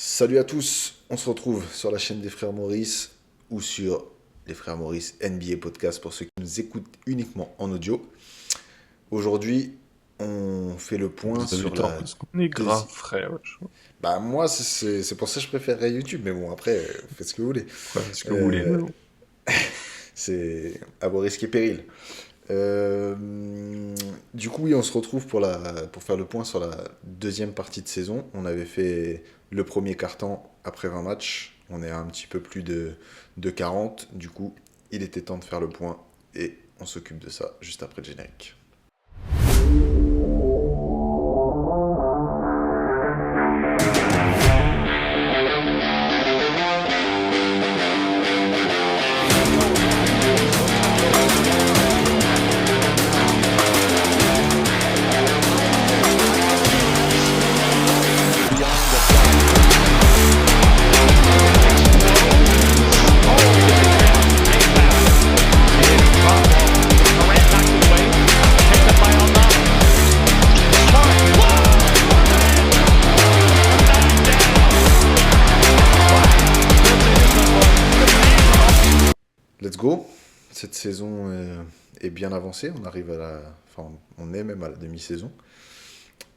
Salut à tous, on se retrouve sur la chaîne des Frères Maurice ou sur les Frères Maurice NBA Podcast pour ceux qui nous écoutent uniquement en audio. Aujourd'hui, on fait le point Vous avez sur tort la parce qu'on est grave deuxième... frais. Ouais. Bah moi, c'est pour ça que je préférerais YouTube, mais bon, après, faites ce que vous voulez. Ouais, ce que vous voulez, Euh, mais bon. c'est à vos risques et périls. Euh, du coup, oui, on se retrouve pour faire le point sur la deuxième partie de saison. On avait fait le premier quart-temps après 20 matchs. On est à un petit peu plus de 40. Du coup, il était temps de faire le point et on s'occupe de ça juste après le générique. Let's go. Cette saison est bien avancée. On arrive enfin, on est même à la demi-saison.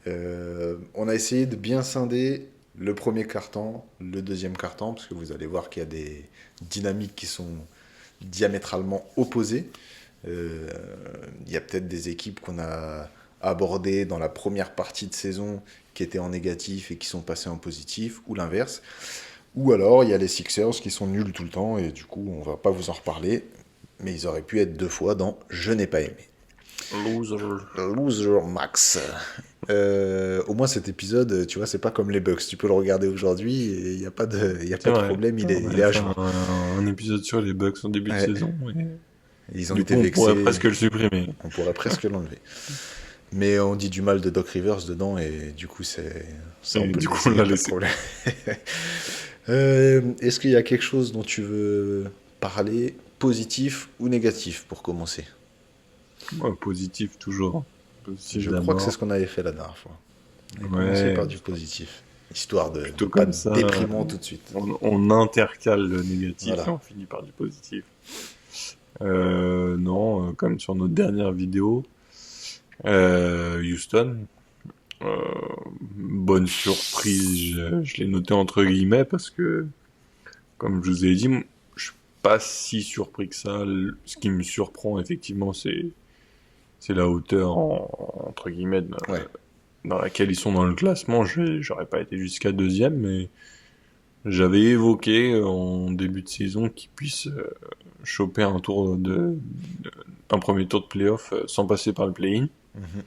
On a essayé de bien scinder le premier quart-temps, le deuxième quart-temps, parce que vous allez voir qu'il y a des dynamiques qui sont diamétralement opposées. Il y a peut-être des équipes qu'on a abordées dans la première partie de saison qui étaient en négatif et qui sont passées en positif, ou l'inverse. Ou alors, il y a les Sixers qui sont nuls tout le temps, et du coup, on va pas vous en reparler, mais ils auraient pu être 2 fois dans Je n'ai pas aimé. Loser. Loser Max. Au moins cet épisode, tu vois, c'est pas comme les Bucks. Tu peux le regarder aujourd'hui et il n'y a pas C'est de vrai. problème, On il est avait à fait jour. un épisode sur les Bucks en début de Ouais. saison. Et Ils ont du été coup, on pourrait vexés, presque le supprimer. on pourrait presque l'enlever. Mais on dit du mal de Doc Rivers dedans et du coup, ça on Et peut du le coup, laisser, on il n'y a l'a pas de laissé. problème. Est-ce qu'il y a quelque chose dont tu veux parler, positif ou négatif, pour commencer? Ouais, positif toujours. Positif Je crois que c'est ce d'abord. qu'on avait fait la dernière fois. On avait commencé Ouais, par du positif, histoire de plutôt pas comme être ça. déprimant tout de suite. On intercale le négatif et Voilà. on finit par du positif. Non, comme sur notre dernière vidéo, Houston. Euh, Bonne surprise, je l'ai noté entre guillemets parce que, comme je vous ai dit, je suis pas si surpris que ça. Ce qui me surprend effectivement, c'est la hauteur entre guillemets Ouais. dans laquelle ils sont dans le classement. J'aurais pas été jusqu'à deuxième, mais j'avais évoqué en début de saison qu'ils puissent choper un premier tour de playoff sans passer par le play-in. Mhm.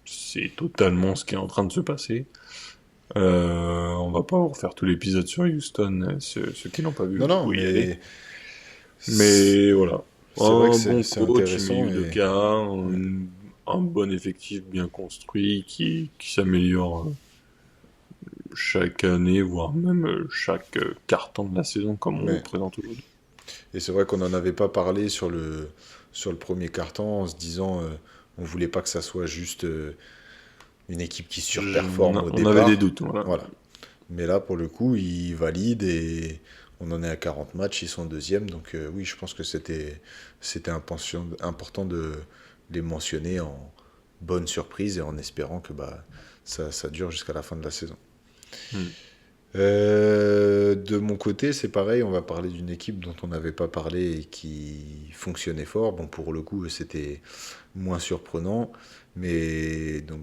C'est totalement ce qui est en train de se passer. On va pas vous refaire tout l'épisode sur Houston, ceux qui l'ont pas vu, Non, vous non, pouvez y aller. mais Mais voilà, c'est vrai que un bon c'est coach, intéressant milieu de et terrain, mm. un bon effectif bien construit qui s'améliore chaque année, voire même chaque quart-temps de la saison comme on vous Ouais. présente aujourd'hui. Et c'est vrai qu'on n'en avait pas parlé sur le premier carton en se disant on voulait pas que ça soit juste une équipe qui surperforme au On avait des départ. doutes, voilà. Voilà. Mais là, pour le coup, ils valident et on en est à 40 matchs, ils sont deuxième. Donc oui, je pense que c'était important de les mentionner en bonne surprise et en espérant que ça dure jusqu'à la fin de la saison. Hmm. De mon côté, c'est pareil, on va parler d'une équipe dont on n'avait pas parlé et qui fonctionnait fort. Bon, pour le coup, c'était moins surprenant, mais donc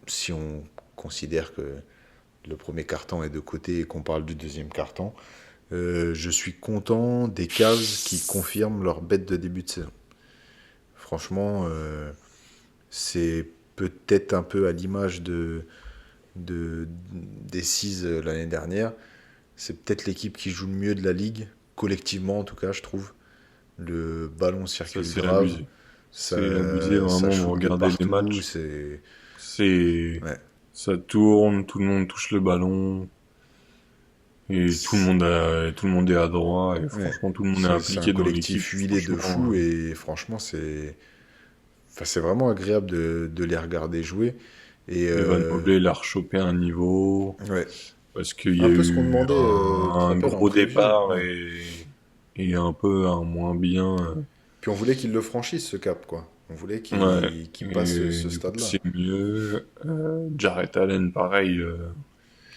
si on considère que le premier carton est de côté et qu'on parle du deuxième carton, je suis content des Cavs qui confirment leur bête de début de saison. Franchement, c'est peut-être un peu à l'image des Seas l'année dernière. C'est peut-être l'équipe qui joue le mieux de la ligue, collectivement en tout cas, je trouve. Le ballon Ça, circule c'est grave, abusé. C'est abusé, ça vraiment, vous shoot de regardez les partout, matchs, c'est... c'est, Ouais. ça tourne, tout le monde touche le ballon, et tout le monde est adroit, et Ouais. franchement, tout le monde est C'est un impliqué dans l'équipe, collectif huilé de franchement. fou et franchement, enfin, c'est vraiment agréable de les regarder jouer. Et Evan Mobley, il a rechopé un niveau. ouais. parce qu'il y a Un peu ce qu'on eu demandait, tu te un rappelles, en gros preview. départ Ouais. et un peu un moins bien. Puis on voulait qu'il le franchisse, ce cap, quoi. On voulait Ouais, qu'il passe et ce du coup stade-là. c'est mieux. Jarrett Allen, pareil.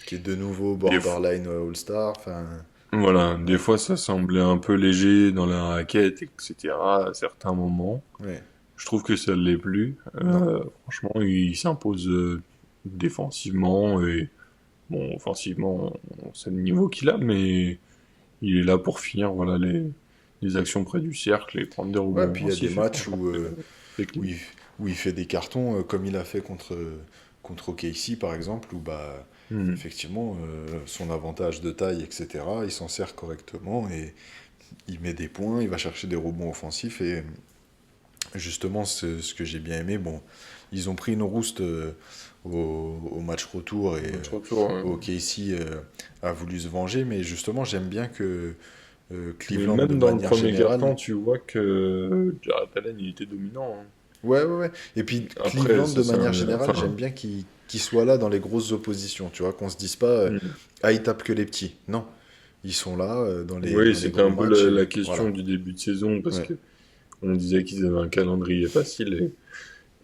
Qui est de nouveau Des, f- borderline All-Star. Enfin, voilà, des ouais, fois ça semblait un peu léger dans la raquette, etc. à certains moments. ouais. Je trouve que ça ne l'est plus. Non. Franchement, il s'impose défensivement et bon, offensivement, c'est le niveau qu'il a, mais il est là pour finir voilà, les actions près du cercle et prendre des Ouais, rebonds puis il y a des offensifs et matchs franchement, c'est où, clean. où il fait des cartons, comme il a fait contre OKC, par exemple, où bah, Hmm. effectivement, son avantage de taille, etc., il s'en sert correctement et il met des points, il va chercher des rebonds offensifs. Et justement, ce que j'ai bien aimé, bon, ils ont pris une rouste au match retour et Match retour, OKC a voulu se venger, mais justement, j'aime bien que mais Cleveland, de même dans le manière premier générale. quart-temps, tu vois que Jarrett Allen, il était dominant, hein. Ouais, ouais, ouais. Et puis Après, Cleveland, ça de c'est manière un... générale, j'aime Enfin, bien qu'il soit là dans les grosses oppositions, tu vois, qu'on se dise pas hmm. ah, ils tapent que les petits. Non, ils sont là Oui, dans les c'était gros un peu matchs la et question voilà. du début de saison parce Ouais, que on disait qu'ils avaient un calendrier facile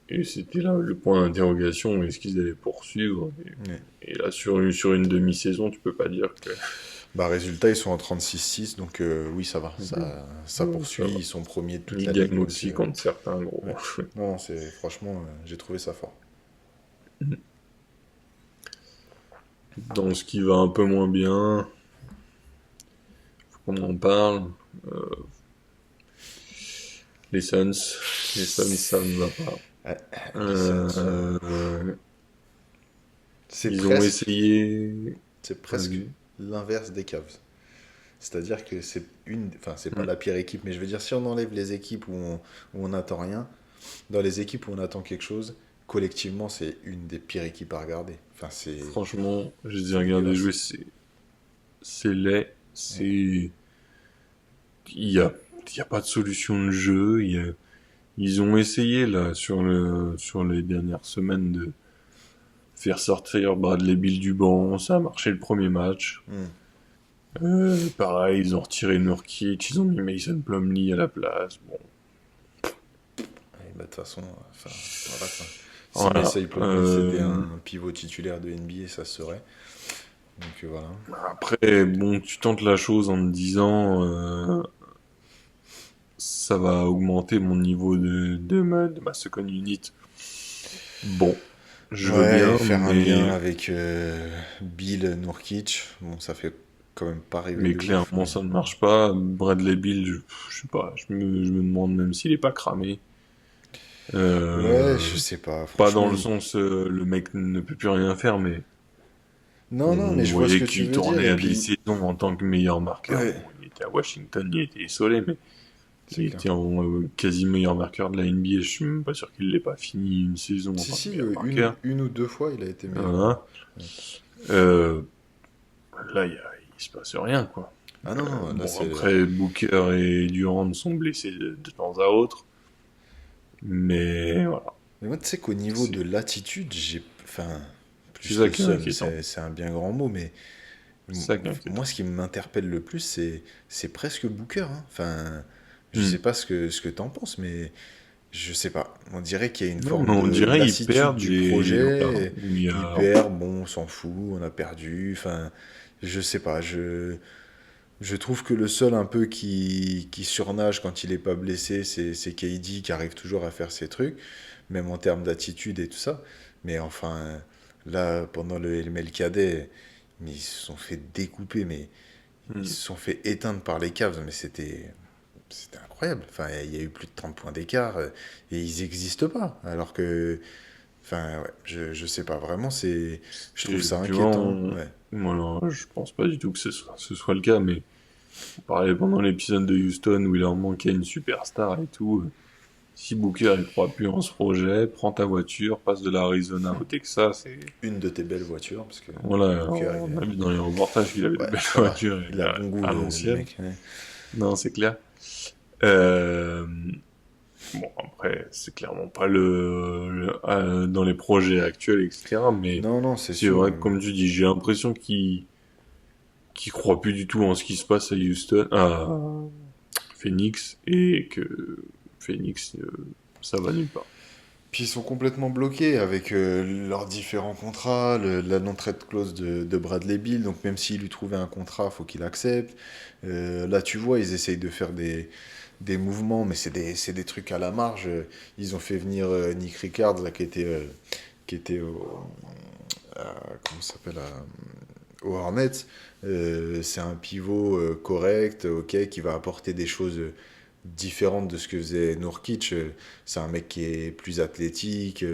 et c'était là le point d'interrogation, est-ce qu'ils allaient poursuivre? ouais. Et là, sur une demi-saison, tu peux pas dire que Bah, résultat, ils sont en 36-6, donc oui, ça va. Mhm. Ça Ouais, ça poursuit, va. ils sont premiers de toute Ils la ligue, gagnent donc aussi contre certains gros. ouais. Non, c'est franchement, j'ai trouvé ça fort. Dans ce qui va un peu moins bien, faut qu'on en parle. euh, les Suns, les Suns, ça ne va pas. Ouais, les Suns, Euh, c'est ils ont presque, essayé. c'est presque Vas-y. l'inverse des Cavs. C'est-à-dire que enfin, c'est pas Mm. la pire équipe, mais je veux dire, si on enlève les équipes où on n'attend rien, dans les équipes où on attend quelque chose, collectivement, c'est une des pires équipes à regarder. Enfin, Franchement, je les ai c'est regardés dégueulasse. jouer, c'est laid, c'est il y a pas de solution de jeu. Ils ont essayé là sur les dernières semaines de faire sortir Bradley Beal du banc, ça a marché le premier match. Hmm. Pareil, ils ont retiré Nurkic, ils ont mis Mason Plumlee à la place. Bon, Et bah, de toute façon, enfin, voilà quoi. Si voilà. Mason Plumlee c'était un pivot titulaire de NBA, ça se serait. Donc voilà. Après, bon, tu tentes la chose en te disant, ça va augmenter mon niveau de ma second unit. Bon, je veux Ouais, et bien, faire un lien avec Bill Nurkic, bon, ça fait quand même pas rêver mais de ouf, clairement mais ça ne marche pas. Bradley Beal, je sais pas, je me demande même s'il est pas cramé. ouais, je Euh, sais pas, Pas franchement, dans le sens le mec ne peut plus rien faire, mais non, non, mais on je vois ce voyait que tu qu'il veux dire, tournait et à des puis, saisons en tant que meilleur marqueur. ouais, Bon, il était à Washington, il était isolé, mais c'est il clair. était en quasi meilleur marqueur de la NBA. Je suis même pas sûr qu'il l'ait pas fini une saison en Si, tant que si, meilleur marqueur. une ou deux fois, il a été meilleur. Voilà. Ouais. Euh, Là, il se passe rien, quoi. Ah non, non, là Bon, c'est... après, Booker et Durant sont blessés de temps à autre. Mais voilà. Mais moi, tu sais qu'au niveau C'est de l'attitude, j'ai... Enfin, c'est plus ça le qui est seum, inquiétant. c'est un bien grand mot, mais C'est ça qui est moi, inquiétant. ce qui m'interpelle le plus, c'est presque Booker, hein. Enfin, je sais Hmm. pas ce que t'en penses, mais je sais pas. On dirait qu'il y a une Non, mais forme on de dirait ils lassitude perdent du et voilà. projet. Il y Il a... perd, bon, on s'en fout, on a perdu. Enfin, je sais pas. Je trouve que le seul un peu qui surnage quand il est pas blessé, c'est KD qui arrive toujours à faire ses trucs, même en termes d'attitude et tout ça. Mais enfin, là, pendant le LML cadet, mais ils se sont fait découper, mais ils Hmm. se sont fait éteindre par les Cavs, mais c'était incroyable. Enfin, il y a eu plus de 30 points d'écart et ils n'existent pas. Alors que, enfin, ouais, je sais pas, vraiment, je trouve ça Tu vois, inquiétant. Ouais. voilà, je pense pas du tout que ce soit le cas, mais on parlait pendant l'épisode de Houston où il leur manquait une superstar et tout. Si Booker il croit plus en ce projet, prends ta voiture, passe de l'Arizona au Texas et Une de tes belles voitures, parce que voilà, Booker, on a vu dans les reportages qu'il avait de ouais, belles ça va. voitures Il a bon goût, à le l'ancienne. mec. Ouais. Non, c'est clair. Euh, Bon, après, c'est clairement pas dans les projets actuels, etc. Mais Non, non, c'est c'est sûr. vrai que, comme tu dis, j'ai l'impression qu'ils croient plus du tout en ce qui se passe à Houston, à Phoenix, et que Phoenix, ça va nulle part. Puis ils sont complètement bloqués avec leurs différents contrats, la non-trade clause de Bradley Beal, donc même s'il lui trouvait un contrat, faut qu'il accepte. Là, tu vois, ils essayent de faire des mouvements, mais c'est des trucs à la marge. Ils ont fait venir Nick Rickards, là, qui était comment ça s'appelle, au Hornets. C'est un pivot correct, ok, qui va apporter des choses différentes de ce que faisait Nurkic. C'est un mec qui est plus athlétique,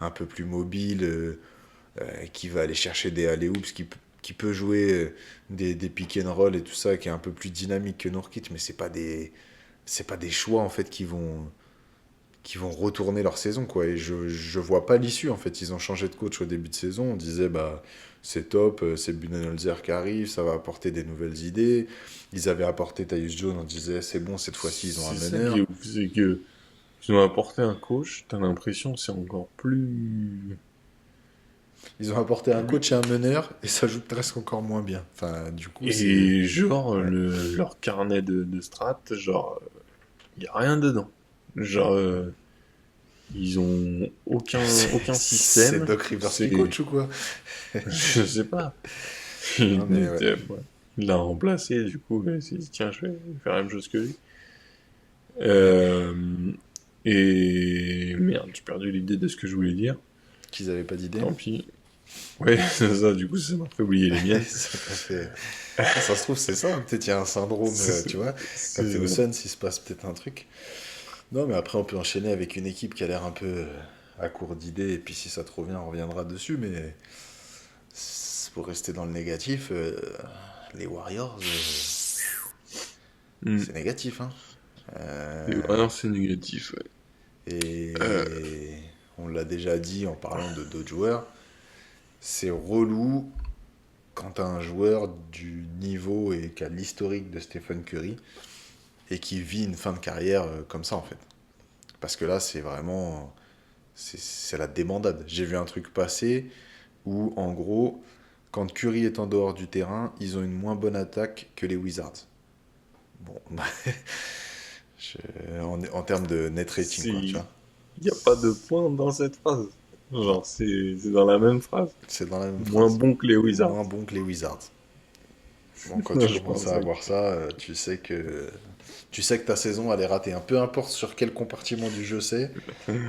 un peu plus mobile, qui va aller chercher des alley-oops, qui peut jouer des pick and roll et tout ça, qui est un peu plus dynamique que Nurkic, mais c'est pas des choix en fait qui vont retourner leur saison, quoi. Et je vois pas l'issue, en fait. Ils ont changé de coach au début de saison. On disait, bah, c'est top, c'est Budenholzer qui arrive, ça va apporter des nouvelles idées. Ils avaient apporté Tyus Jones, on disait, c'est bon, cette fois-ci, ils ont un C'est ça qui est meneur. ouf, c'est que ils ont apporté un coach, t'as l'impression que c'est encore plus... Ils ont apporté un coach et un meneur, et ça joue presque encore moins bien. Enfin, du coup, c'est... Et genre, Ouais. leur carnet de strat, genre, il y a rien dedans. Genre, ils ont aucun C'est système. Doc Rivers qui C'est, coach ou quoi? je sais pas. Non, mais ouais. Ouais. Il l'a remplacé, du coup, il s'est dit, tiens, je vais faire la même chose que lui. Ouais. Euh, et merde, j'ai perdu l'idée de ce que je voulais dire. Qu'ils avaient pas d'idée. Tant pis. Ouais, c'est ça, du coup, ça m'a fait oublier les miennes. Ça t'a fait... Ah, ça se trouve, c'est ça. Peut-être il y a un syndrome, C'est tu vois. Quand t'es au c'est- Suns, il se passe peut-être un truc. Non, mais après, on peut enchaîner avec une équipe qui a l'air un peu à court d'idées. Et puis, si ça te revient, on reviendra dessus. Mais pour rester dans le négatif, les Warriors, Hmm. c'est négatif, hein. Les Euh, Warriors, c'est négatif, ouais. Euh, et on l'a déjà dit en parlant de d'autres joueurs, c'est relou quand t'as un joueur du niveau et qui a l'historique de Stephen Curry et qui vit une fin de carrière comme ça, en fait. Parce que là, c'est vraiment... C'est la débandade. J'ai vu un truc passer où, en gros, quand Curry est en dehors du terrain, ils ont une moins bonne attaque que les Wizards. Bon, en termes de net rating, quoi, tu Il vois. n'y a pas de point dans cette phrase. Non, Genre, c'est dans la même phrase. c'est dans la même Moins phrase. bon que les Wizards. Moins bon que les Wizards. Bon, quand tu Je commences pense, à ouais. avoir ça, tu sais que ta saison elle est ratée, hein. Peu importe sur quel compartiment du jeu c'est.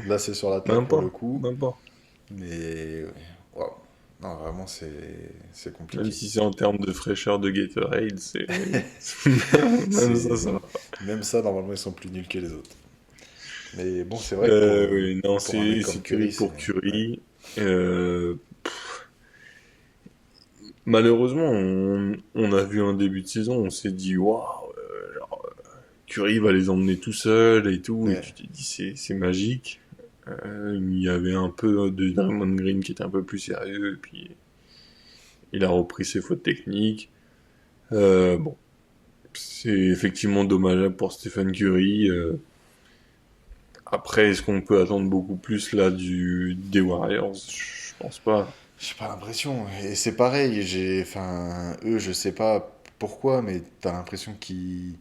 Là, c'est sur l'attaque pour le N'importe, coup. n'importe. Mais waouh. Non, vraiment, c'est Même compliqué. si c'est en termes de fraîcheur de Gatorade, c'est... Même ça, ça C'est va pas. même ça, normalement, ils sont plus nuls que les autres. Mais bon, c'est vrai que Oui, non, pour un mec comme c'était Curry, c'est pour ouais. Curry. Malheureusement, on a vu un début de saison, on s'est dit, waouh, Curry va les emmener tout seul et tout, et Ouais. tu t'es dit, c'est magique. Il y avait un peu de Draymond Green qui était un peu plus sérieux, et puis il a repris ses fautes techniques. Bon, c'est effectivement dommageable pour Stephen Curry. Après, est-ce qu'on peut attendre beaucoup plus là des Warriors? Je pense pas. J'ai pas l'impression. Et c'est pareil, enfin, eux, je sais pas pourquoi, mais t'as l'impression qu'ils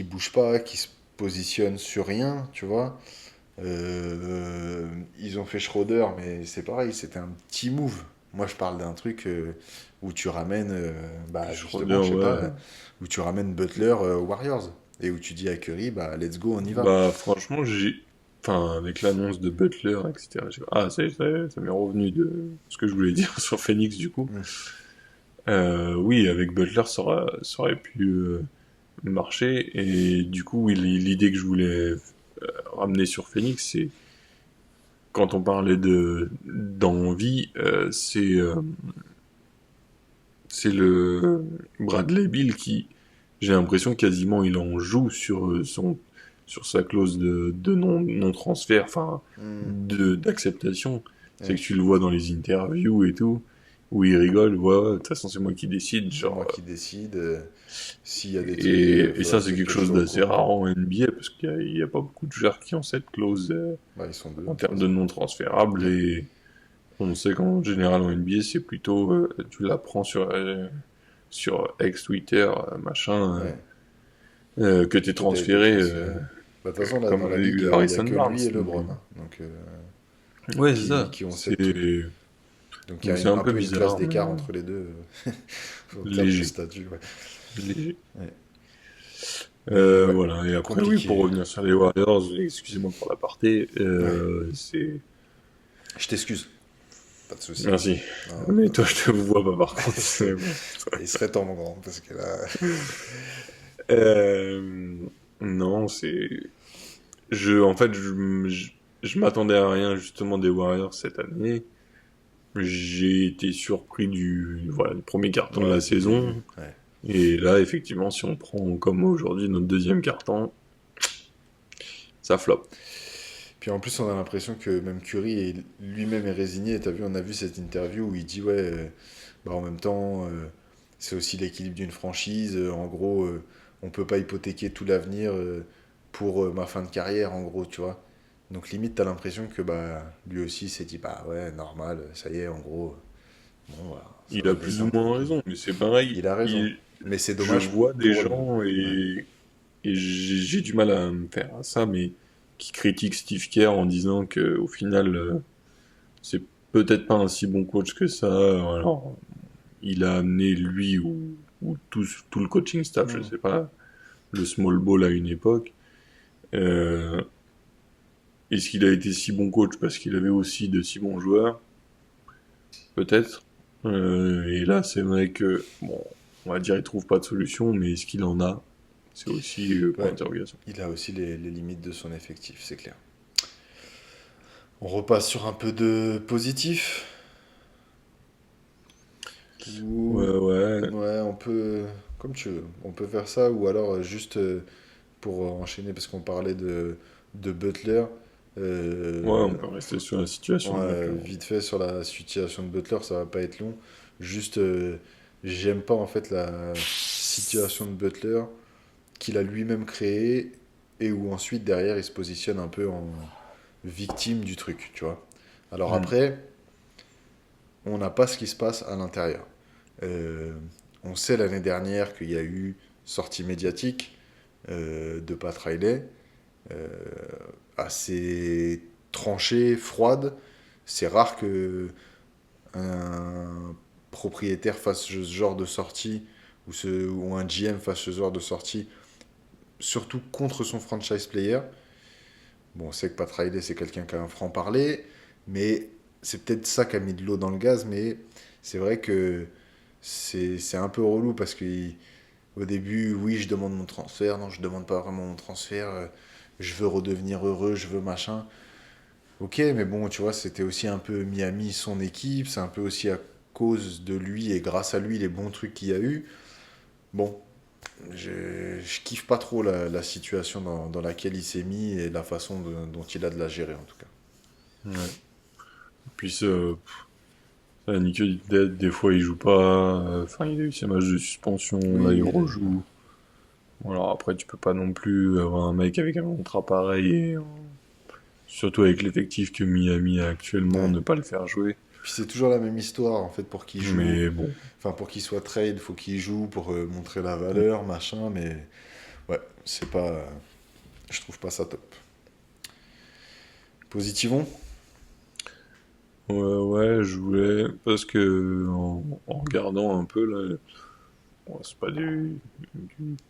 bougent pas, qu'ils se positionnent sur rien, tu vois. Ils ont fait Schroeder, mais c'est pareil, c'était un petit move. Moi, je parle d'un truc où tu ramènes, bah Schroeder, justement, je sais pas, ouais. où tu ramènes Butler Warriors et où tu dis à Curry, bah let's go, on y va. Bah, franchement, enfin, avec l'annonce de Butler, etc. Ah, ça m'est revenu de ce que je voulais dire sur Phoenix, du coup. Mm. Oui, avec Butler, ça aurait pu marcher. Et du coup, oui, l'idée que je voulais ramener sur Phoenix, c'est quand on parlait d'envie, c'est le Bradley Beal qui, j'ai l'impression quasiment il en joue sur sa clause de non transfert, enfin Mm. d'acceptation. C'est Ouais. que tu le vois dans les interviews et tout. où ils rigolent, ouais, de toute façon, c'est moi qui décide, C'est moi genre, qui décide. S'il y a des trucs, et faudra ça, c'est peut-être quelque que je chose sois au d'assez courant. rare en NBA, parce qu'il y a pas beaucoup de joueurs qui ont cette clause, Bah, ils sont deux, en de toute termes de façon. non transférable, Ouais. et on sait qu'en général en NBA, c'est plutôt, tu l'apprends sur X, Twitter, machin, Ouais. que t'es Que tu as été transféré, transféré. Bah, de toute façon, là, dans comme la ligue, il y a Harrison que Barnes. lui et Mais... LeBron, hein, donc, Ouais, c'est ça. qui ont cette truc. C'est Donc, il y donc a c'est un un peu peu une classe bizarre, mais d'écart entre les deux en termes de léger, statut. Ouais. léger. Ouais. Mais ouais, Voilà. Et après, oui, pour compliqué. revenir sur les Warriors, excusez-moi pour l'aparté, Ouais. c'est... Je t'excuse. Pas de souci. Merci. Non, Mais pas de toi, je souci. te vois pas par contre. C'est bon. Il serait temps, mon grand, parce que là. Euh, non, c'est... En fait, je m'attendais à rien justement des Warriors cette année. J'ai été surpris voilà, du premier carton de la Ouais, du début. saison. Ouais. Et là, effectivement, si on prend comme aujourd'hui notre deuxième carton, ça flop. Puis en plus, on a l'impression que même Curry lui-même est résigné. T'as vu, on a vu cette interview où il dit ouais, bah en même temps, c'est aussi l'équilibre d'une franchise. En gros, on peut pas hypothéquer tout l'avenir pour ma fin de carrière, en gros, tu vois. Donc limite, t'as l'impression que bah lui aussi s'est dit bah ouais, normal, ça y est, en gros, bon voilà, ça Il va a me plus laisser ou un peu moins tranquille. raison, mais c'est pareil. Il a raison, mais c'est Je dommage vois des pour lui. gens Ouais. et j'ai du mal à me faire à ça, mais qui critiquent Steve Kerr en disant que au final, c'est peut-être pas un si bon coach que ça. Alors, il a amené lui ou tout le coaching staff, je Hmm. sais pas, le small ball à une époque. Euh, Est-ce qu'il a été si bon coach parce qu'il avait aussi de si bons joueurs? Peut-être. Et là, c'est vrai que, bon, on va dire il trouve pas de solution, mais est-ce qu'il en a? C'est aussi point Ouais, d'interrogation. il a aussi les limites de son effectif, c'est clair. On repasse sur un peu de positif. Ouais, Ou ouais. ouais, on peut, comme tu veux, on peut faire ça ou alors juste pour enchaîner parce qu'on parlait de Butler. Ouais, euh, on peut rester sur la situation de ouais, Butler. vite fait sur la situation de Butler, ça va pas être long. Juste, j'aime pas en fait la situation de Butler qu'il a lui-même créée et où ensuite derrière il se positionne un peu en victime du truc, tu vois. Alors Hmm. après, on n'a pas ce qui se passe à l'intérieur. Euh, on sait l'année dernière qu'il y a eu sortie médiatique de Pat Riley, euh, assez tranchée, froide. C'est rare que un propriétaire fasse ce genre de sortie ou un GM fasse ce genre de sortie, surtout contre son franchise player. Bon, on sait que Pat Riley, c'est quelqu'un qui a un franc-parler, mais c'est peut-être ça qui a mis de l'eau dans le gaz, mais c'est vrai que c'est un peu relou parce que au début, oui, je demande mon transfert, non, je demande pas vraiment mon transfert, je veux redevenir heureux, je veux machin. Ok, mais bon, tu vois, c'était aussi un peu Miami, son équipe, c'est un peu aussi à cause de lui et grâce à lui les bons trucs qu'il y a eu. Bon, je kiffe pas trop la situation dans laquelle il s'est mis et la façon dont il a de la gérer en tout cas. Ouais. Puis, Nico, des fois, il joue pas. Enfin, il a eu ses matchs de suspension, là, Oui, il oui, rejoue. Alors après, tu peux pas non plus avoir un mec avec un contrat pareil, surtout avec l'effectif que Miami a actuellement, ouais. ne pas le faire jouer. Puis c'est toujours la même histoire en fait pour qu'il joue, Mais bon, enfin pour qu'il soit trade, faut qu'il joue pour montrer la valeur, machin, mais ouais, c'est pas, je trouve pas ça top. Positivons? ouais, ouais, je voulais, parce que en regardant un peu, là, bon, c'est pas d'une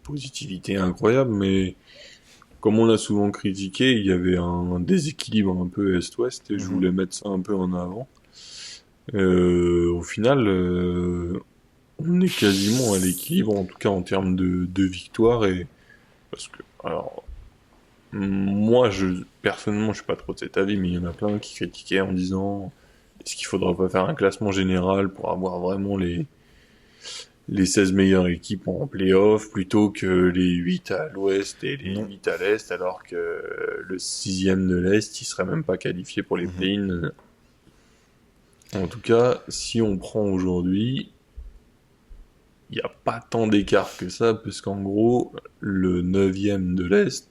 positivité incroyable, mais comme on l'a souvent critiqué, il y avait un déséquilibre un peu Est-Ouest, et je Mhm. voulais mettre ça un peu en avant. Au final, on est quasiment à l'équilibre, en tout cas en termes de victoire, et parce que, alors, moi, personnellement, je suis pas trop de cet avis, mais il y en a plein qui critiquaient en disant, est-ce qu'il faudrait pas faire un classement général pour avoir vraiment les 16 meilleures équipes en playoff plutôt que les 8 à l'ouest et les Non. 8 à l'est, alors que le sixième de l'est, il serait même pas qualifié pour les Mhm. play-ins. En tout cas, si on prend aujourd'hui, il n'y a pas tant d'écart que ça, parce qu'en gros, le neuvième de l'Est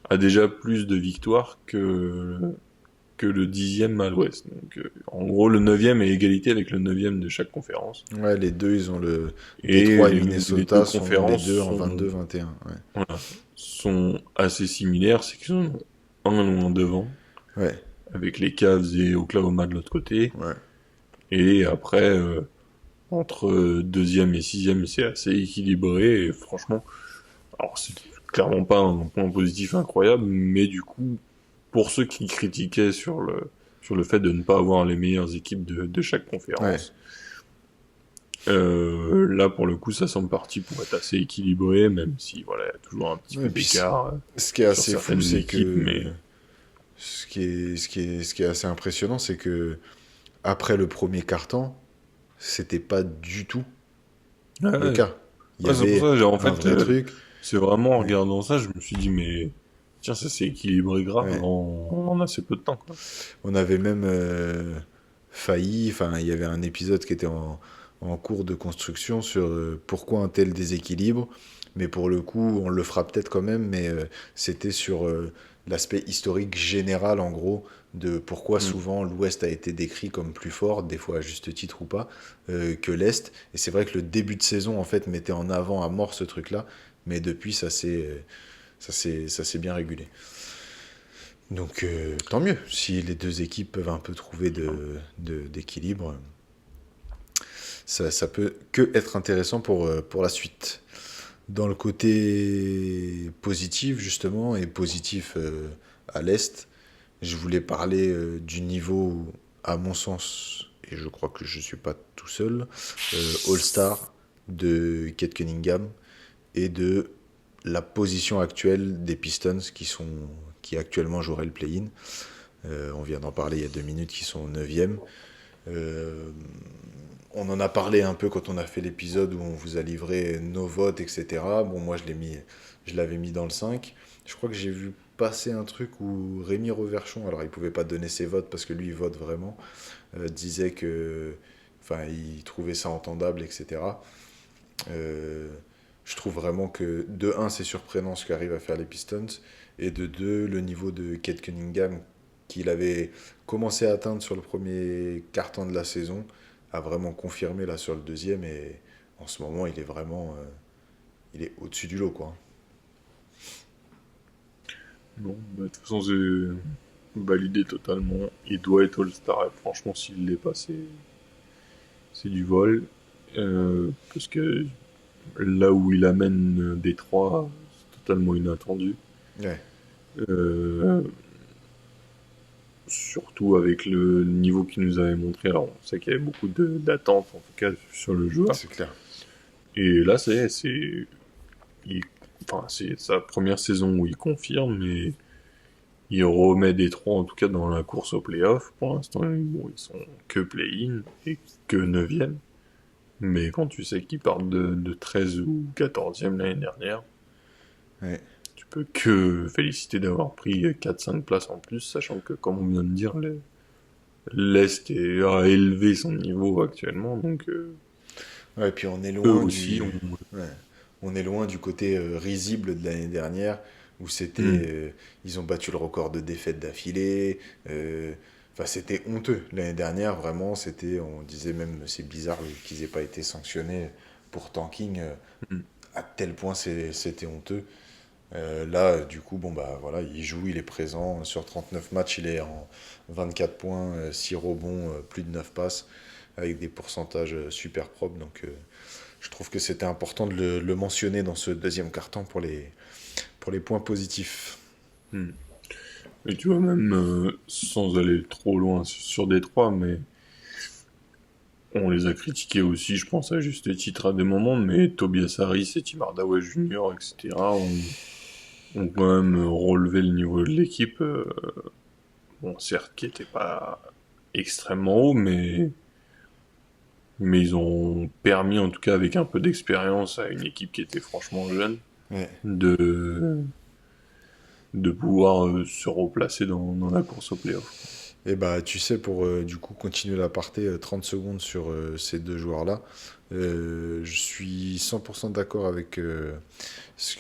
a déjà plus de victoires que le dixième à l'Ouest. Donc, en gros, le neuvième est égalité avec le neuvième de chaque conférence. Ouais, les deux, ils ont le Et Détroit et les deux Minnesota sont les conférences deux en sont, 22-21. Ouais. voilà, sont assez similaires, c'est qu'ils sont un loin devant, Ouais, avec les Cavs et Oklahoma de l'autre côté. ouais. Et après, entre deuxième et sixième, c'est assez équilibré. Et franchement, alors c'est clairement pas un point positif incroyable, mais du coup, pour ceux qui critiquaient sur le fait de ne pas avoir les meilleures équipes de chaque Ouais. conférence, là pour le coup, ça semble parti pour être assez équilibré, même si voilà, il y a toujours un petit Ouais, peu et puis, d'écart ce qui est sur assez fou, certaines c'est équipes, que mais ce qui est assez impressionnant, c'est que après le premier quart-temps, c'était pas du tout ouais, le ouais. cas. Il y Ouais, c'est pour avait ça, en un fait, vrai truc. c'est vraiment en Ouais, regardant ça, je me suis dit, mais tiens, ça s'est équilibré grave ouais. en assez peu de temps, quoi. On avait même failli, enfin, il y avait un épisode qui était en cours de construction sur pourquoi un tel déséquilibre, mais pour le coup, on le fera peut-être quand même, mais c'était sur l'aspect historique général, en gros, de pourquoi Mm. souvent l'Ouest a été décrit comme plus fort, des fois à juste titre ou pas, que l'Est. Et c'est vrai que le début de saison, en fait, mettait en avant à mort ce truc-là, mais depuis, ça s'est bien régulé. Donc tant mieux, si les deux équipes peuvent un peu trouver d'équilibre, ça peut que être intéressant pour la suite. Dans le côté positif, justement, et positif à l'Est, je voulais parler du niveau, à mon sens, et je crois que je ne suis pas tout seul, All-Star de Kate Cunningham et de la position actuelle des Pistons qui actuellement joueraient le play-in. On vient d'en parler il y a 2 minutes, qui sont au 9e. Euh, on en a parlé un peu quand on a fait l'épisode où on vous a livré nos votes, etc. Bon, moi, je l'avais mis dans le 5. Je crois que j'ai vu passer un truc où Rémi Reverchon, alors il pouvait pas donner ses votes parce que lui, il vote vraiment, disait que, enfin, il trouvait ça entendable, etc. Euh, je trouve vraiment que de un c'est surprenant ce qu'arrivent à faire les Pistons, et de 2 le niveau de Kate Cunningham qu'il avait commencé à atteindre sur le premier quart-temps de la saison a vraiment confirmé là sur le deuxième, et en ce moment il est vraiment il est au-dessus du lot, quoi. Bon, bah, de toute façon, c'est validé totalement. Il doit être All-Star, et franchement, s'il l'est pas, c'est du vol. Parce que là où il amène Détroit, c'est totalement inattendu. Ouais, Euh, Surtout avec le niveau qu'il nous avait montré. Alors, on sait qu'il y avait beaucoup d'attentes, en tout cas, sur le joueur. c'est clair. Et là, il- enfin, c'est sa première saison où il confirme, mais il remet Détroit, en tout cas, dans la course au playoff. Pour l'instant, bon, ils sont que play-in et que 9e. Mais quand tu sais qu'ils partent de 13 ou 14e l'année dernière, Ouais. tu peux que féliciter d'avoir pris 4-5 places en plus, sachant que, comme on vient de dire, l'Est a élevé son niveau actuellement, donc Ouais, et puis on est eux loin aussi du ont... ouais. On est loin du côté risible de l'année dernière, où Hmm. ils ont battu le record de défaites d'affilée. Enfin, c'était honteux l'année dernière, vraiment. On disait même, c'est bizarre qu'ils aient pas été sanctionnés pour tanking. Hmm. À tel point c'était honteux. Là, du coup, bon bah voilà, il joue, il est présent. Sur 39 matchs, il est en 24 points, 6 rebonds, plus de 9 passes, avec des pourcentages super propres. Donc je trouve que c'était important de le mentionner dans ce deuxième carton pour les points positifs. Hmm. Et tu vois, même sans aller trop loin sur Détroit, mais on les a critiqués aussi, je pense, à juste titre à des moments, mais Tobias Harris et Tim Hardaway Jr., etc., ont quand même relevé le niveau de l'équipe. Bon, certes, qui était pas extrêmement haut, mais ils ont permis, en tout cas avec un peu d'expérience, à une équipe qui était franchement jeune, Ouais. de, de pouvoir se replacer dans la course au playoff. Et bah, tu sais, pour du coup continuer l'aparté, 30 secondes sur ces deux joueurs-là, je suis 100% d'accord avec ce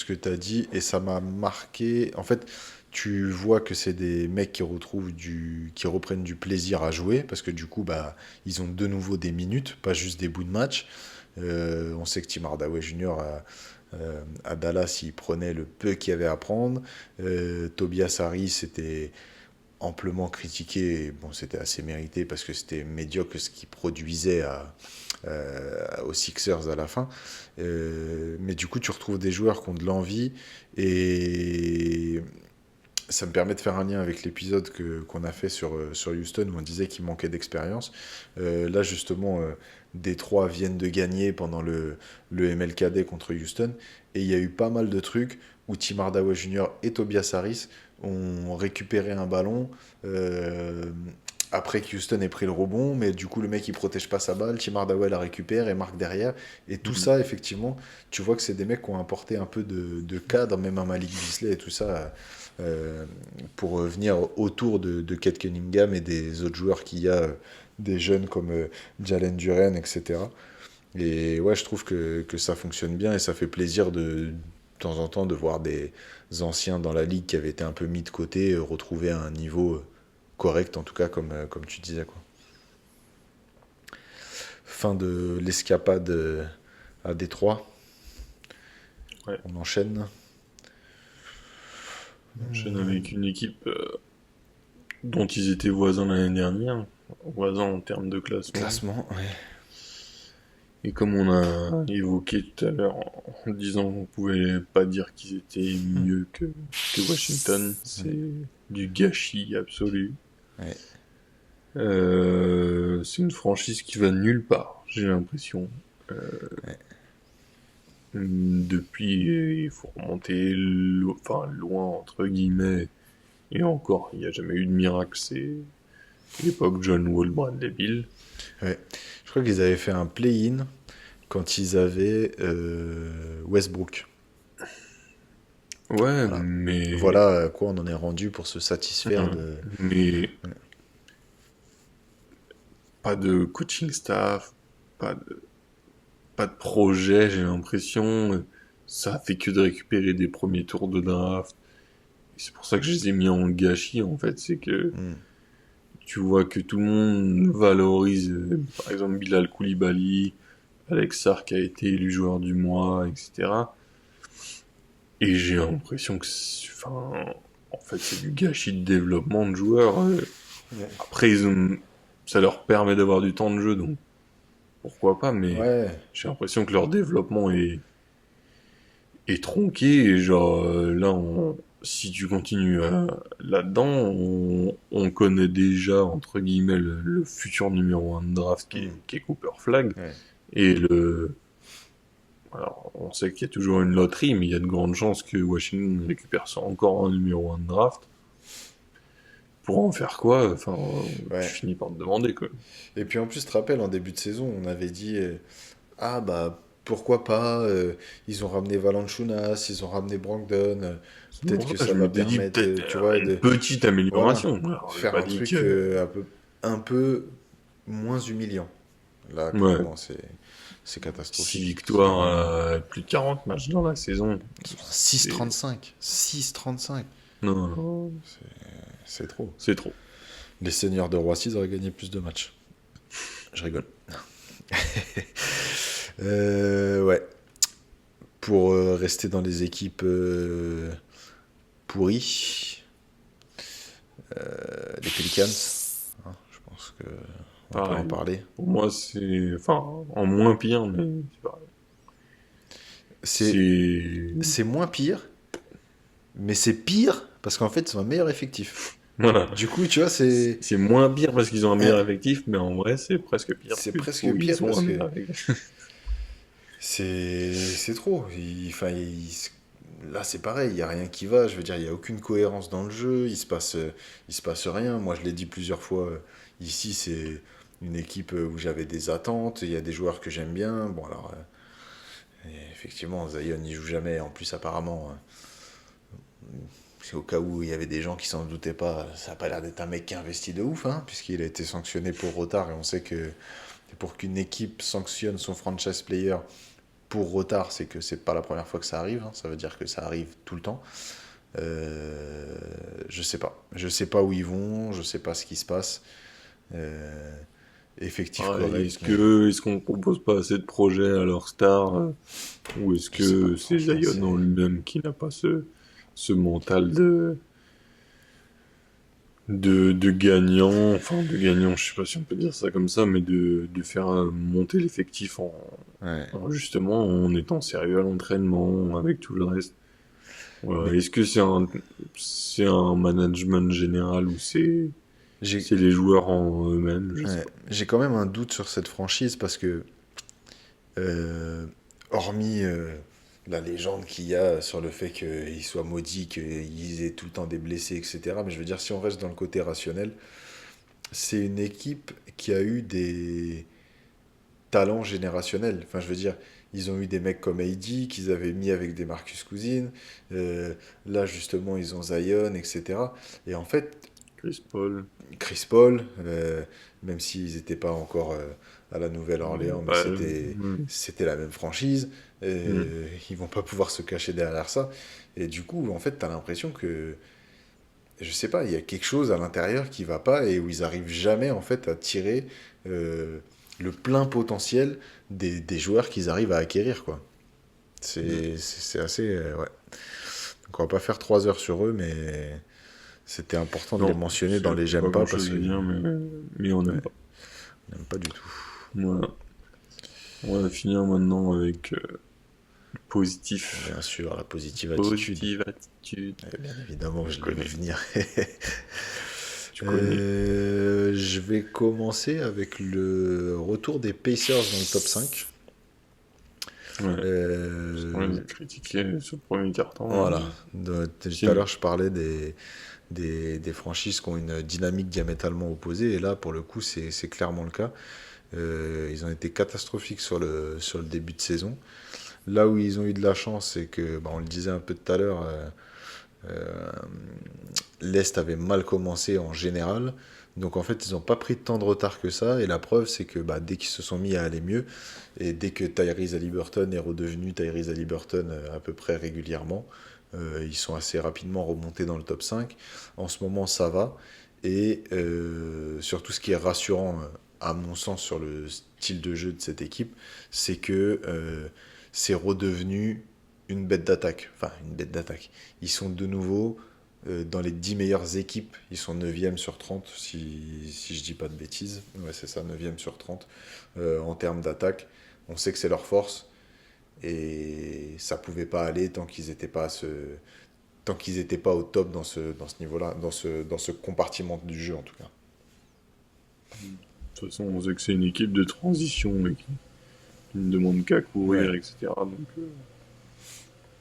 que tu as dit et ça m'a marqué. En fait, tu vois que c'est des mecs qui reprennent du plaisir à jouer parce que du coup, bah, ils ont de nouveau des minutes, pas juste des bouts de match. On sait que Tim Hardaway Jr. À Dallas, il prenait le peu qu'il y avait à prendre. Tobias Harris était amplement critiqué. Et bon, c'était assez mérité parce que c'était médiocre ce qu'il produisait aux Sixers à la fin. Mais du coup, tu retrouves des joueurs qui ont de l'envie et ça me permet de faire un lien avec l'épisode qu'on a fait sur Houston où on disait qu'il manquait d'expérience. Là, justement, Détroit viennent de gagner pendant le MLKD contre Houston et il y a eu pas mal de trucs où Tim Hardaway Jr. et Tobias Harris ont récupéré un ballon après que Houston ait pris le rebond, mais du coup le mec il protège pas sa balle, Tim Hardaway la récupère et marque derrière. Et tout Mhm. ça, effectivement, tu vois que c'est des mecs qui ont apporté un peu de cadre, même un Malik Beasley et tout ça, euh, pour venir autour de Kate Cunningham et des autres joueurs qu'il y a, des jeunes comme Jalen Duren, etc. Et ouais, je trouve que ça fonctionne bien et ça fait plaisir de temps en temps de voir des anciens dans la ligue qui avaient été un peu mis de côté retrouver un niveau correct, en tout cas, comme tu disais, quoi. Fin de l'escapade à Détroit. Ouais. On enchaîne. On enchaîne avec une équipe dont ils étaient voisins l'année dernière, voisins en termes de classement. Classement, ouais. Et comme on a évoqué tout à l'heure en disant qu'on pouvait pas dire qu'ils étaient mieux que Washington, Ouais. c'est du gâchis absolu. Ouais. C'est une franchise qui va nulle part, j'ai l'impression. Ouais. Depuis, il faut remonter enfin, loin, entre guillemets. Et encore, il n'y a jamais eu de miracle. C'est l'époque John Wall, Bradley Beal. Ouais. Je crois qu'ils avaient fait un play-in quand ils avaient Westbrook. Ouais, Voilà. mais... Voilà à quoi on en est rendu pour se satisfaire Hum, de. mais pas de coaching staff, pas de, pas de projet, j'ai l'impression. Ça a fait que de récupérer des premiers tours de draft. Et c'est pour ça que je les ai mis en gâchis, en fait. C'est que Hmm. tu vois que tout le monde valorise, par exemple, Bilal Koulibaly, Alex Sarr qui a été élu joueur du mois, etc. Et j'ai l'impression que, enfin, en fait, c'est du gâchis de développement de joueurs. Ouais. Après, ça leur permet d'avoir du temps de jeu, donc pourquoi pas, mais Ouais. j'ai l'impression que leur développement est tronqué. Et genre, là, si tu continues là-dedans, on connaît déjà, entre guillemets, le futur numéro un de draft Hmm. qui est Cooper Flag. Ouais. Et alors, on sait qu'il y a toujours une loterie, mais il y a de grandes chances que Washington récupère ça encore un numéro un de draft. Pour en faire quoi? Enfin, tu Ouais. finis par te demander, quoi. Et puis en plus, tu te rappelles, en début de saison, on avait dit ah bah pourquoi pas, ils ont ramené Valanciunas, ils ont ramené Brogdon, C'est peut-être pour que ça que ça je va m'étais dit permettre, peut-être tu vois, une de petite voilà, amélioration. Alors, j'ai faire pas un dit truc que... un peu moins humiliant. Là, Ouais, clairement, c'est 6 catastrophique. victoires, plus de 40 matchs dans la saison. C'est... 6,35. 6,35. Non, non, C'est trop. c'est trop. Les seigneurs de Roissy ils auraient gagné plus de matchs. Je rigole. Ouais. Pour rester dans les équipes pourries, les Pelicans, hein, je pense que on peut en Pareil. parler. Pour moi, c'est... Enfin, en moins pire, mais c'est pareil. C'est C'est... c'est moins pire, mais c'est pire parce qu'en fait, ils ont un meilleur effectif. Voilà. Du coup, tu vois, c'est C'est moins pire parce qu'ils ont un meilleur ouais, effectif, mais en vrai, c'est presque pire parce c'est que du presque coup, pire ils ont parce un que meilleur effectif. c'est trop. Enfin, là, c'est pareil, il y a rien qui va. Je veux dire, il y a aucune cohérence dans le jeu. Il se passe rien. Moi, je l'ai dit plusieurs fois. Ici, c'est une équipe où j'avais des attentes. Il y a des joueurs que j'aime bien. Bon, alors, et effectivement, Zion n'y joue jamais. En plus, apparemment, C'est au cas où il y avait des gens qui s'en doutaient pas, ça n'a pas l'air d'être un mec qui investit de ouf, hein, puisqu'il a été sanctionné pour retard, et on sait que pour qu'une équipe sanctionne son franchise player pour retard, c'est que c'est pas la première fois que ça arrive, hein, ça veut dire que ça arrive tout le temps. Euh, je sais pas. Je sais pas où ils vont, je sais pas ce qui se passe. Euh, Effectif Ah, correct, mais est-ce qu'on propose pas assez de projets à leur star, ou est-ce je sais pas. que c'est Franchement, Zion en c'est. lui-même qui n'a pas ce mental de gagnant, enfin de gagnant, je sais pas si on peut dire ça comme ça, mais de faire monter l'effectif Ouais. justement en étant sérieux à l'entraînement, avec tout le reste. Voilà. Mais Est-ce que c'est un management général ou j'ai c'est les joueurs en eux-mêmes, je sais ouais, pas. j'ai quand même un doute sur cette franchise parce que, euh, hormis la légende qu'il y a sur le fait qu'il soit maudit, qu'ils aient tout le temps des blessés, etc. Mais je veux dire, si on reste dans le côté rationnel, c'est une équipe qui a eu des talent générationnel. Enfin, je veux dire, ils ont eu des mecs comme AD qu'ils avaient mis avec des Marcus Cousins. Là, justement, ils ont Zion, etc. Et en fait, Chris Paul, Chris Paul, même s'ils n'étaient pas encore à la Nouvelle-Orléans, mais bah, c'était la même franchise. hmm. Ils vont pas pouvoir se cacher derrière ça. Et du coup, en fait, tu as l'impression que, je sais pas, il y a quelque chose à l'intérieur qui va pas et où ils arrivent jamais, en fait, à tirer euh, le plein potentiel des joueurs qu'ils arrivent à acquérir, quoi. Hmm. C'est assez. Ouais. Donc on va pas faire 3 heures sur eux, mais c'était important de les Non, mentionner dans c'est les j'aime pas pas parce grand-chose que à dire, mais on n'aime ouais, pas. on n'aime pas du tout. Voilà. On va finir maintenant avec positif. Bien sûr, la positive attitude. Positive attitude. Bien évidemment, Je je l'ai vu connais. venir. Tu connais. Je vais commencer avec le retour des Pacers dans le top 5. Ouais. Parce qu'on les Euh, a critiqués sur le premier carton. voilà. C'est Tout à mieux. l'heure, je parlais des franchises qui ont une dynamique diamétralement opposée, et là, pour le coup, c'est clairement le cas. Ils ont été catastrophiques sur le début de saison. Là où ils ont eu de la chance, c'est que, bah, on le disait un peu tout à l'heure, euh, l'Est avait mal commencé en général. Donc en fait, ils n'ont pas pris tant de retard que ça. Et la preuve, c'est que bah, dès qu'ils se sont mis à aller mieux, et dès que Tyrese Haliburton est redevenu Tyrese Haliburton à peu près régulièrement, ils sont assez rapidement remontés dans le top 5. En ce moment, ça va. Et surtout, ce qui est rassurant, à mon sens, sur le style de jeu de cette équipe, c'est que c'est redevenu une bête d'attaque. Enfin, une bête d'attaque. Ils sont de nouveau dans les 10 meilleures équipes. Ils sont 9e sur 30, si je dis pas de bêtises. Ouais, c'est ça, 9e sur 30 en termes d'attaque. On sait que c'est leur force. Et ça pouvait pas aller tant qu'ils étaient pas au top dans ce niveau-là, dans ce compartiment du jeu en tout cas. De toute façon, on sait que c'est une équipe de transition et qui ne demande qu'à Ouais. courir, etc. Donc,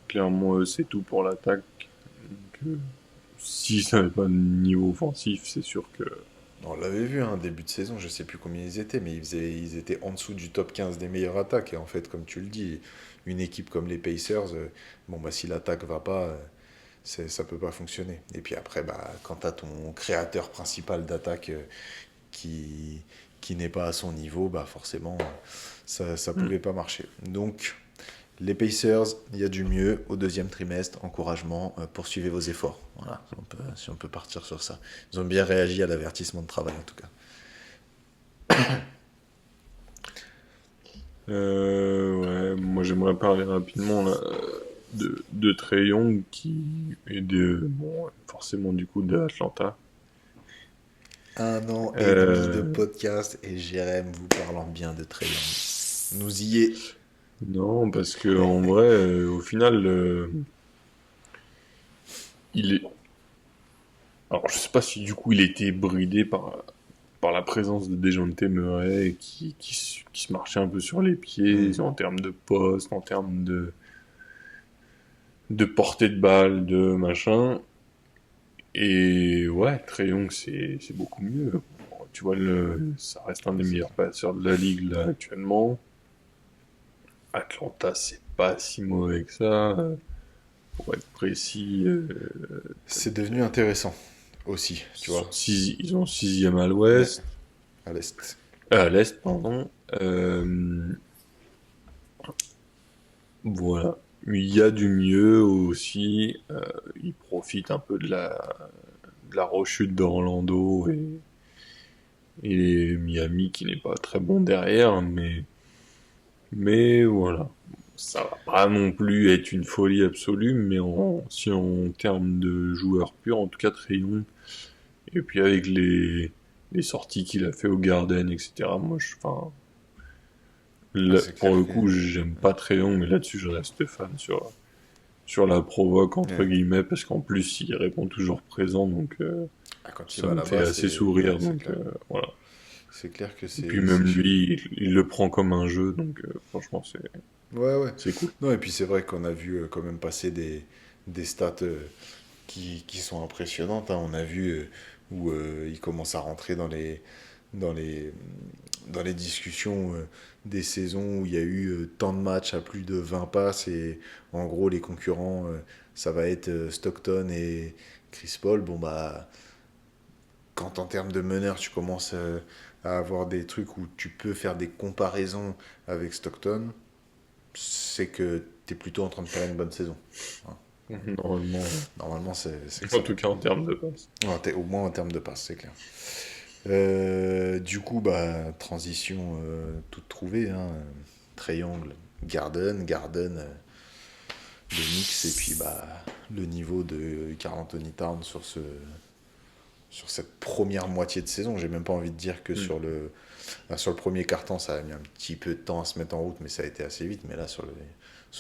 clairement, c'est tout pour l'attaque. Donc, si ça n'avait pas de niveau offensif, c'est sûr que. On l'avait vu, hein, début de saison, je sais plus combien ils étaient, mais ils étaient en dessous du top 15 des meilleures attaques. Et en fait, comme tu le dis, une équipe comme les Pacers, bon, bah, si l'attaque va pas, ça peut pas fonctionner. Et puis après, bah, quand tu as ton créateur principal d'attaque qui, qui n'est pas à son niveau, bah, forcément, ça Hmm. pouvait pas marcher. Donc, les Pacers, il y a du mieux au deuxième trimestre. Encouragement, poursuivez vos efforts. Voilà, si on peut partir sur ça. Ils ont bien réagi à l'avertissement de travail en tout cas. Ouais, moi j'aimerais parler rapidement là, de Trae Young et bon, forcément du coup de Atlanta. 1 an et demi de Euh, podcast et Jérém vous parlant bien de Trae Young. Nous y est. non, parce que en vrai, au final, il est. Alors je sais pas si du coup il était bridé par la présence de Dejounte Murray qui se marchait un peu sur les Hmm. pieds en termes de poste, en termes de portée de balle, de machin. Et ouais, Trae Young, c'est beaucoup mieux. Bon, tu vois, ça reste un des C'est meilleurs passeurs de la ligue là actuellement. Atlanta, c'est pas si mauvais que ça. pour être précis, C'est devenu intéressant aussi, tu vois, ils ont sixième à ouais, l'ouest, à l'Est. à l'est, pardon. Voilà. Il y a du mieux aussi. Ils profitent un peu de la rechute d'Orlando et Miami qui n'est pas très bon derrière, mais voilà. Ça va pas non plus être une folie absolue, mais si en termes de joueurs purs, en tout cas Trae Young, et puis avec les sorties qu'il a fait au Garden, etc. Moi, enfin, Ah, c'est pour clair le que coup, j'aime pas Trae Young, mais là-dessus, je reste fan sur la provoque, entre ouais. guillemets, parce qu'en plus, il répond toujours présent, donc Ah, quand il ça va me fait là-bas, assez ouais, sourire, c'est donc clair. voilà. C'est clair que Et puis c'est même sûr. lui, il le prend comme un jeu, donc franchement, Ouais, ouais. c'est cool. Non, et puis c'est vrai qu'on a vu quand même passer des stats qui sont impressionnantes, hein. On a vu où il commence à rentrer dans les, dans les discussions des saisons où il y a eu tant de matchs à plus de 20 passes et en gros les concurrents, ça va être Stockton et Chris Paul. Bon bah, quand en termes de meneur tu commences à avoir des trucs où tu peux faire des comparaisons avec Stockton, c'est que tu es plutôt en train de faire une bonne saison. Hein. Normalement, Normalement, c'est que en ça tout va. cas en termes de passe. Ouais, au moins en termes de passes, c'est clair. Du coup, bah, transition toute trouvée. Hein. Triangle, Garden, le Knicks, et puis bah, le niveau de Karl Anthony Towns sur cette première moitié de saison. J'ai même pas envie de dire que Hmm. sur le premier quart-temps, ça a mis un petit peu de temps à se mettre en route, mais ça a été assez vite. Mais là, sur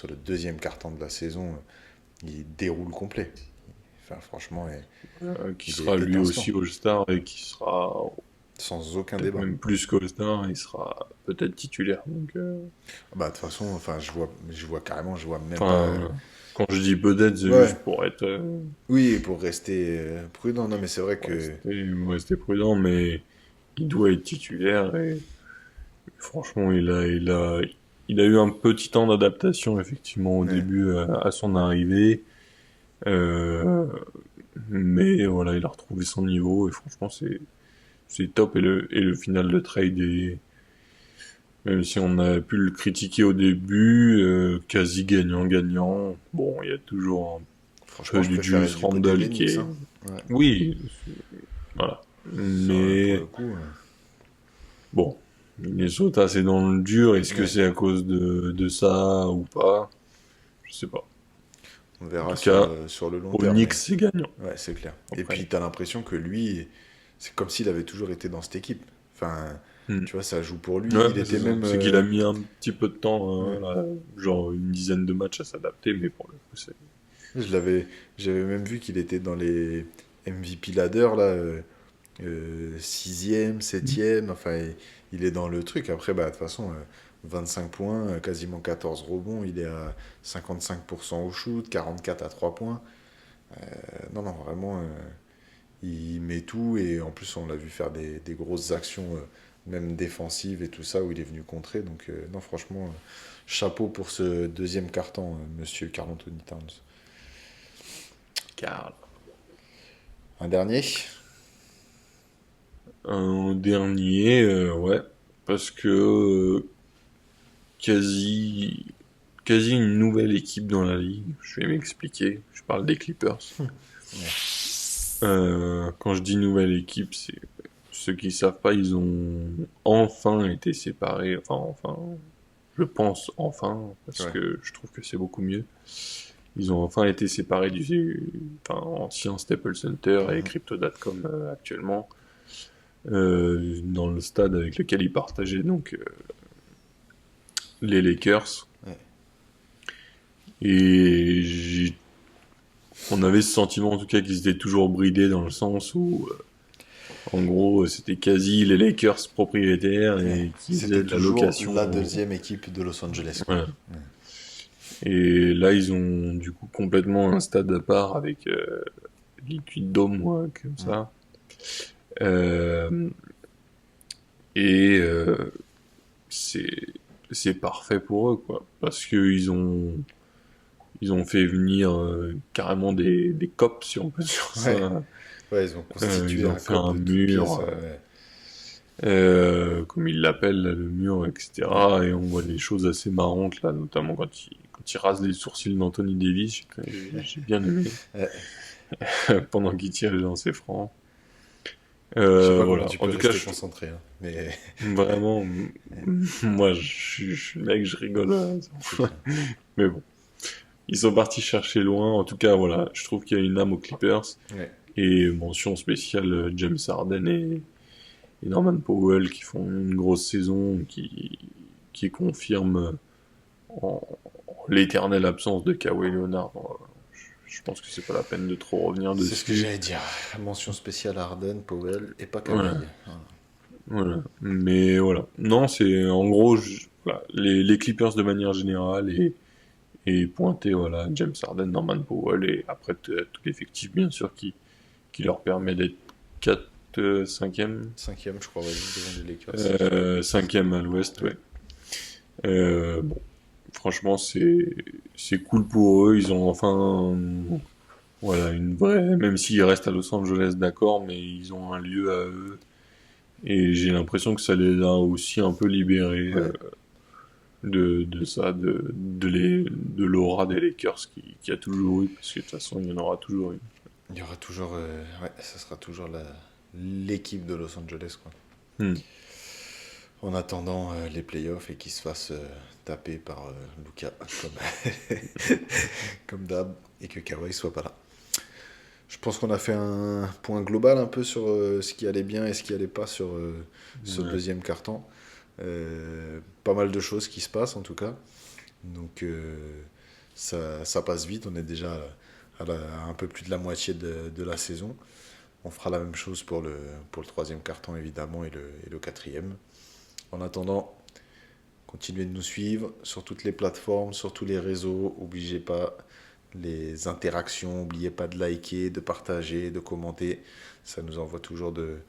le deuxième quart-temps de la saison, il déroule complet. Enfin, franchement, Qui il est sera lui étincelant, aussi All-Star et qui sera sans aucun peut-être débat. même plus qu'All-Star, il sera peut-être titulaire. Donc, Bah, de toute façon, enfin, je vois carrément, je vois même pas. quand je dis peut-être, c'est Ouais, juste pour être, oui, pour rester prudent, non, mais c'est vrai que. rester prudent, mais il doit être titulaire et franchement, il a eu un petit temps d'adaptation effectivement au Ouais. début à son arrivée, euh, mais voilà, il a retrouvé son niveau et franchement, c'est top et le final de trade est, même si on a pu le critiquer au début, quasi gagnant-gagnant. Bon, il y a toujours un Franchement, peu je du préfère Julius être du côté Randle des qui Knicks, est, hein. Ouais. oui, voilà, Pour le mais coup, bon, Minnesota, c'est dans le dur. Est-ce que ouais. c'est à cause de ça ou pas? Je sais pas. On En verra tout cas, sur le long pour terme, Knicks, mais c'est gagnant. ouais, c'est clair. Et puis, Après, t'as l'impression que lui, c'est comme s'il avait toujours été dans cette équipe. Enfin, hmm. tu vois, ça joue pour lui. Ouais, Il c'est était ça. même. C'est qu'il a mis un petit peu de temps, Ouais. là, genre une dizaine de matchs à s'adapter, mais pour le coup, c'est. Je l'avais, j'avais même vu qu'il était dans les MVP ladder, là, sixième, septième, enfin, il est dans le truc. Après, bah, de toute façon, 25 points, quasiment 14 rebonds, il est à 55% au shoot, 44 à 3 points. Non, non, vraiment, il met tout, et en plus, on l'a vu faire des grosses actions, même défensives et tout ça, où il est venu contrer. Donc, non, franchement, chapeau pour ce deuxième carton, monsieur Karl Anthony Towns. Car Un dernier? un dernier, ouais, parce que quasi, quasi une nouvelle équipe dans la ligue. Je vais m'expliquer. Je parle des Clippers. Ouais. Quand je dis nouvelle équipe, c'est ceux qui savent pas, ils ont enfin été séparés. Enfin, je pense enfin, parce Ouais. que je trouve que c'est beaucoup mieux. Ils ont enfin été séparés ancien Staples Center et Mhm. Crypto.com actuellement, dans le stade avec lequel ils partageaient donc les Lakers. Ouais. Et on avait ce sentiment en tout cas qu'ils étaient toujours bridés dans le sens où, en gros, c'était quasi les Lakers propriétaires Ouais. et qui faisaient C'était de la toujours la location. deuxième équipe de Los Angeles, quoi. Voilà. Et là, ils ont du coup complètement un stade à part avec Liquid Dome, ouais, comme Ouais. ça. Euh, et c'est c'est parfait pour eux, quoi, parce que Ils ont fait venir carrément des cops, si on peut dire Ouais, ça. ouais, ils ont constitué Ils ont un fait cop un de toutes mur, pièces. Ouais. comme ils l'appellent, là, le mur, Ouais. etc. Et on voit des choses assez marrantes, là, notamment quand il rase les sourcils d'Anthony Davis. J'ai bien aimé, Ouais. pendant qu'il tire les lancers francs. Je sais pas comment Voilà. tu En peux tout cas, rester concentré, hein, mais vraiment, moi, je suis le mec, je rigole. c'est clair. Mais bon, ils sont partis chercher loin. En tout cas, voilà, je trouve qu'il y a une âme aux Clippers. Ouais. Et mention spéciale James Harden et Norman Powell qui font une grosse saison, qui confirment en, en l'éternelle absence de Kawhi Leonard. Je pense que c'est pas la peine de trop revenir C'est ce que dessus. j'allais dire. Mention spéciale à Harden, Powell et pas Voilà, Kawhi. Voilà. voilà. Mais voilà. Non, c'est en gros voilà, les Clippers de manière générale et pointer voilà, James Harden, Norman Powell et après tout l'effectif bien sûr qui leur permet d'être 4 5e, Cinquième, je crois, ouais, devant les Lakers. 5e à l'ouest, Ouais. ouais. Bon, franchement, c'est cool pour eux. Ils ont enfin voilà une vraie, même s'ils restent à Los Angeles, d'accord, mais ils ont un lieu à eux. Et j'ai l'impression que ça les a aussi un peu libérés Ouais. de ça, de l'aura des Lakers qui a toujours eu, parce que de toute façon, il y en aura toujours eu. Il y aura toujours. Ouais, ça sera toujours l'équipe de Los Angeles, quoi. Hmm. En attendant les playoffs et qu'ils se fassent taper par Luka, comme, comme d'hab, et que Kawhi soit pas là. Je pense qu'on a fait un point global un peu sur ce qui allait bien et ce qui allait pas sur ce Ouais. deuxième quart-temps. Pas mal de choses qui se passent en tout cas. Donc ça passe vite. On est déjà à un peu plus de la moitié de la saison. On fera la même chose pour le troisième quart-temps évidemment et le quatrième. En attendant, continuez de nous suivre sur toutes les plateformes, sur tous les réseaux. N'oubliez pas les interactions, n'oubliez pas de liker, de partager, de commenter. Ça nous envoie toujours de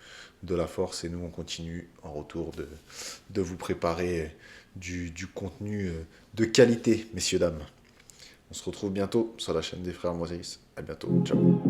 la force et nous on continue en retour de vous préparer du contenu de qualité, messieurs, dames. On se retrouve bientôt sur la chaîne des frères Moïse. À bientôt. Ciao.